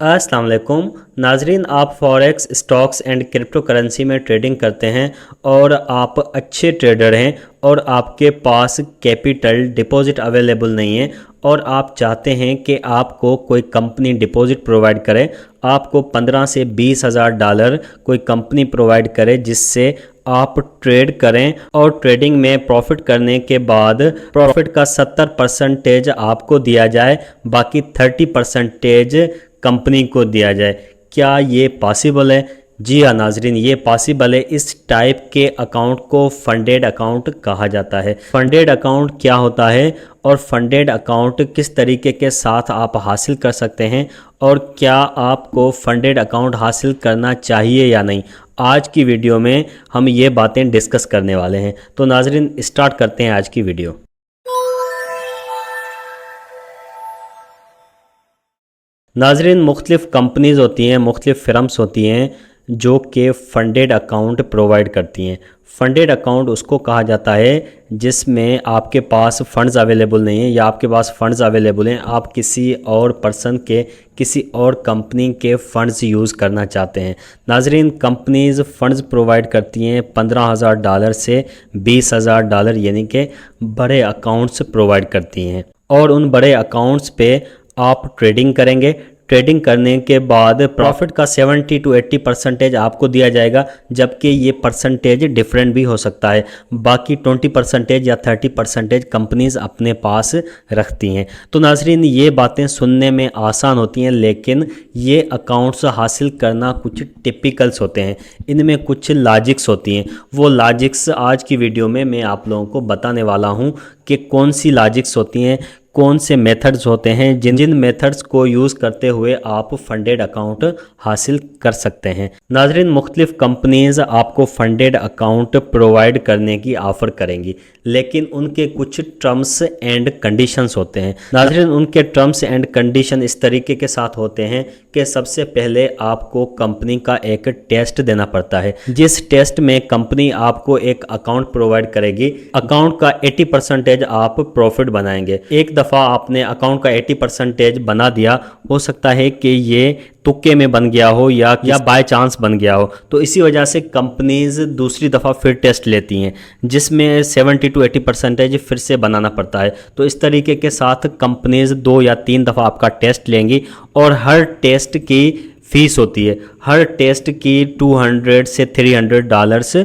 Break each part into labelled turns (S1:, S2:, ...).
S1: अस्सलाम वालेकुम नाजरीन, आप forex stocks and crypto currency में ट्रेडिंग करते हैं और आप अच्छे ट्रेडर हैं और आपके पास कैपिटल डिपॉजिट अवेलेबल नहीं है और आप चाहते हैं कि आपको कोई कंपनी डिपॉजिट प्रोवाइड करे, आपको 15 से 20 हज़ार डॉलर कोई कंपनी प्रोवाइड करे जिससे आप ट्रेड करें और ट्रेडिंग में प्रॉफिट करने के बाद प्रॉफिट का 70% आपको दिया जाए, बाकी 30% कंपनी को दिया जाए। क्या ये पॉसिबल है? जी हाँ नाजरीन, ये पॉसिबल है। इस टाइप के अकाउंट को फंडेड अकाउंट कहा जाता है। फंडेड अकाउंट क्या होता है और फंडेड अकाउंट किस तरीके के साथ आप हासिल कर सकते हैं और क्या आपको फंडेड अकाउंट हासिल करना चाहिए या नहीं, आज की वीडियो में हम ये बातें डिस्कस करने वाले हैं। तो नाजरीन स्टार्ट करते हैं आज की वीडियो। नाजरीन, मुख्तलिफ़ कंपनीज़ होती हैं, मुख्तलिफ़ फ़र्म्स होती हैं जो कि फ़ंडेड अकाउंट प्रोवाइड करती हैं। फ़ंडेड अकाउंट उसको कहा जाता है जिसमें आपके पास फ़ंड्स अवेलेबल नहीं हैं या आपके पास फ़ंड्स अवेलेबल हैं, आप किसी और पर्सन के, किसी और कंपनी के फ़ंड्स यूज़ करना चाहते हैं। नाजरीन, कंपनीज़ फ़ंड्स प्रोवाइड करती हैं 15,000 डॉलर से 20,000 डॉलर यानी कि बड़े अकाउंट्स प्रोवाइड करती हैं और उन बड़े अकाउंट्स पे आप ट्रेडिंग करेंगे। ट्रेडिंग करने के बाद प्रॉफिट का 70 to 80% आपको दिया जाएगा, जबकि ये परसेंटेज डिफरेंट भी हो सकता है। बाकी 20% या 30% कंपनीज अपने पास रखती हैं। तो नाजरीन, ये बातें सुनने में आसान होती हैं लेकिन ये अकाउंट्स हासिल करना कुछ टिपिकल्स होते हैं, इनमें कुछ लॉजिक्स होती हैं। वो लॉजिक्स आज की वीडियो में मैं आप लोगों को बताने वाला हूँ कि कौन सी लॉजिक्स होती हैं, कौन से मेथड्स होते हैं जिन मेथड्स को यूज़ करते हुए आप फंडेड अकाउंट हासिल कर सकते हैं। नाजरीन, मुख्तलिफ़ कंपनीज़ आपको फंडेड अकाउंट प्रोवाइड करने की ऑफ़र करेंगी लेकिन उनके कुछ टर्म्स एंड कंडीशंस होते हैं। नाजरीन, उनके टर्म्स एंड कंडीशन इस तरीके के साथ होते हैं कि सबसे पहले आपको कंपनी का एक टेस्ट देना पड़ता है, जिस टेस्ट में कंपनी आपको एक अकाउंट प्रोवाइड करेगी। अकाउंट का 80% आप प्रॉफिट बनाएंगे। एक दफ़ा आपने अकाउंट का 80% बना दिया, हो सकता है कि ये तुक्के में बन गया हो या बाय चांस बन गया हो, तो इसी वजह से कंपनीज दूसरी दफ़ा फिर टेस्ट लेती हैं जिसमें 70 to 80% फिर से बनाना पड़ता है। तो इस तरीके के साथ कंपनीज 2 या 3 दफ़ा आपका टेस्ट लेंगी और हर टेस्ट की फ़ीस होती है। हर टेस्ट की 200 से 300 डॉलर्स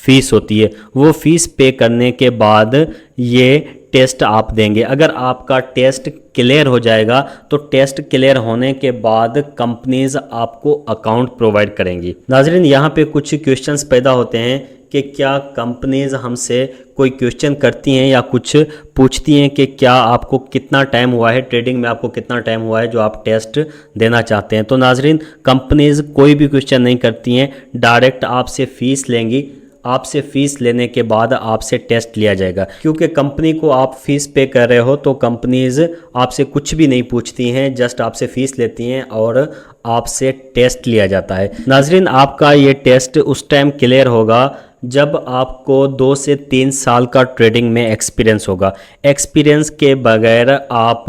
S1: फ़ीस होती है। वो फ़ीस पे करने के बाद ये टेस्ट आप देंगे। अगर आपका टेस्ट क्लियर हो जाएगा तो टेस्ट क्लियर होने के बाद कंपनीज आपको अकाउंट प्रोवाइड करेंगी। नाजरीन, यहाँ पे कुछ क्वेश्चंस पैदा होते हैं कि क्या कंपनीज हमसे कोई क्वेश्चन करती हैं या कुछ पूछती हैं कि क्या आपको कितना टाइम हुआ है ट्रेडिंग में, आपको कितना टाइम हुआ है जो आप टेस्ट देना चाहते हैं। तो नाजरीन, कंपनीज कोई भी क्वेश्चन नहीं करती हैं, डायरेक्ट आपसे फ़ीस लेंगी। आपसे फ़ीस लेने के बाद आपसे टेस्ट लिया जाएगा। क्योंकि कंपनी को आप फ़ीस पे कर रहे हो तो कंपनीज़ आपसे कुछ भी नहीं पूछती हैं, जस्ट आपसे फ़ीस लेती हैं और आपसे टेस्ट लिया जाता है। नाजरीन, आपका ये टेस्ट उस टाइम क्लियर होगा जब आपको 2 से 3 साल का ट्रेडिंग में एक्सपीरियंस होगा। एक्सपीरियंस के बगैर आप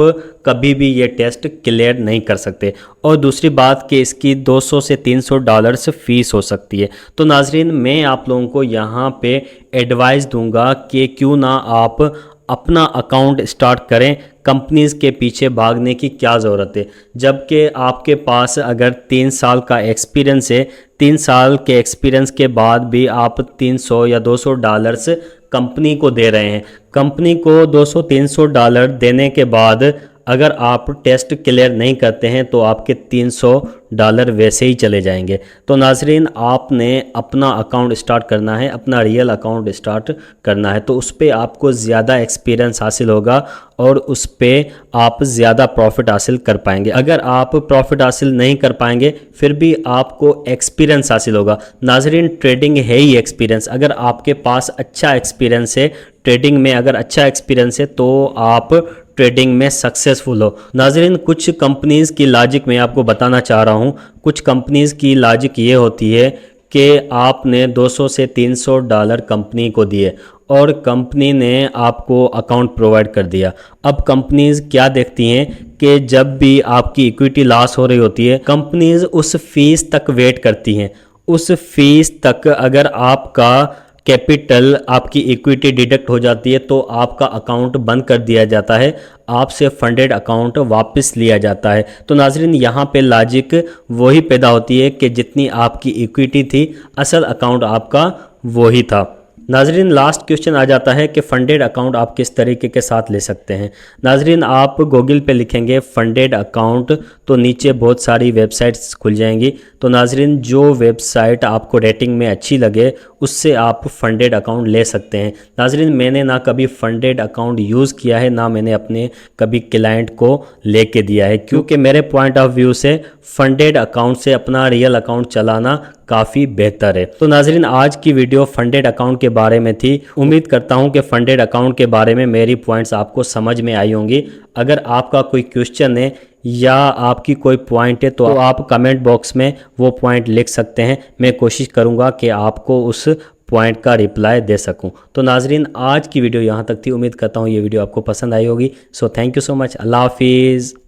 S1: कभी भी ये टेस्ट क्लियर नहीं कर सकते। और दूसरी बात कि इसकी 200 से 300 डॉलर्स फ़ीस हो सकती है। तो नाजरीन, मैं आप लोगों को यहाँ पे एडवाइस दूंगा कि क्यों ना आप अपना अकाउंट स्टार्ट करें। कंपनीज़ के पीछे भागने की क्या ज़रूरत है, जबकि आपके पास अगर 3 साल का एक्सपीरियंस है, 3 साल के एक्सपीरियंस के बाद भी आप 300 या 200 डॉलर्स कंपनी को दे रहे हैं। कंपनी को 200-300 डॉलर देने के बाद अगर आप टेस्ट क्लियर नहीं करते हैं तो आपके 300 डॉलर वैसे ही चले जाएंगे। तो नाजरीन, आपने अपना अकाउंट स्टार्ट करना है, अपना रियल अकाउंट स्टार्ट करना है, तो उस पर आपको ज़्यादा एक्सपीरियंस हासिल होगा और उस पर आप ज़्यादा प्रॉफिट हासिल कर पाएंगे। अगर आप प्रॉफिट हासिल नहीं कर पाएंगे फिर भी आपको एक्सपीरियंस हासिल होगा। नाजरीन, ट्रेडिंग है ही एक्सपीरियंस। अगर आपके पास अच्छा एक्सपीरियंस है ट्रेडिंग में, अगर अच्छा एक्सपीरियंस है तो आप ट्रेडिंग में सक्सेसफुल हो। नाजरीन, कुछ कंपनीज़ की लॉजिक मैं आपको बताना चाह रहा हूँ। कुछ कंपनीज़ की लॉजिक ये होती है कि आपने 200 से 300 डॉलर कंपनी को दिए और कंपनी ने आपको अकाउंट प्रोवाइड कर दिया। अब कंपनीज़ क्या देखती हैं कि जब भी आपकी इक्विटी लॉस हो रही होती है, कंपनीज उस फीस तक वेट करती हैं। उस फीस तक अगर आपका कैपिटल, आपकी इक्विटी डिडक्ट हो जाती है तो आपका अकाउंट बंद कर दिया जाता है, आपसे फंडेड अकाउंट वापस लिया जाता है। तो नाजरीन, यहाँ पे लॉजिक वही पैदा होती है कि जितनी आपकी इक्विटी थी, असल अकाउंट आपका वही था। नाजरीन, लास्ट क्वेश्चन आ जाता है कि फ़ंडेड अकाउंट आप किस तरीके के साथ ले सकते हैं। नाजरीन, आप गूगल पे लिखेंगे फ़ंडेड अकाउंट तो नीचे बहुत सारी वेबसाइट्स खुल जाएंगी। तो नाजरीन, जो वेबसाइट आपको रेटिंग में अच्छी लगे उससे आप फ़ंडेड अकाउंट ले सकते हैं। नाजरीन, मैंने ना कभी फ़ंडेड अकाउंट यूज़ किया है, ना मैंने अपने कभी क्लाइंट को लेके दिया है, क्योंकि मेरे पॉइंट ऑफ व्यू से फ़ंडेड अकाउंट से अपना रियल अकाउंट चलाना काफ़ी बेहतर है। तो नाजरीन, आज की वीडियो फंडेड अकाउंट के बारे में थी। उम्मीद करता हूं कि फंडेड अकाउंट के बारे में मेरी पॉइंट्स आपको समझ में आई होंगी। अगर आपका कोई क्वेश्चन है या आपकी कोई पॉइंट है तो आप कमेंट बॉक्स में वो पॉइंट लिख सकते हैं। मैं कोशिश करूंगा कि आपको उस पॉइंट का रिप्लाई दे सकूं। तो नाजरीन, आज की वीडियो यहाँ तक थी। उम्मीद करता हूँ ये वीडियो आपको पसंद आई होगी। So thank you so much. अल्लाह हाफिज़।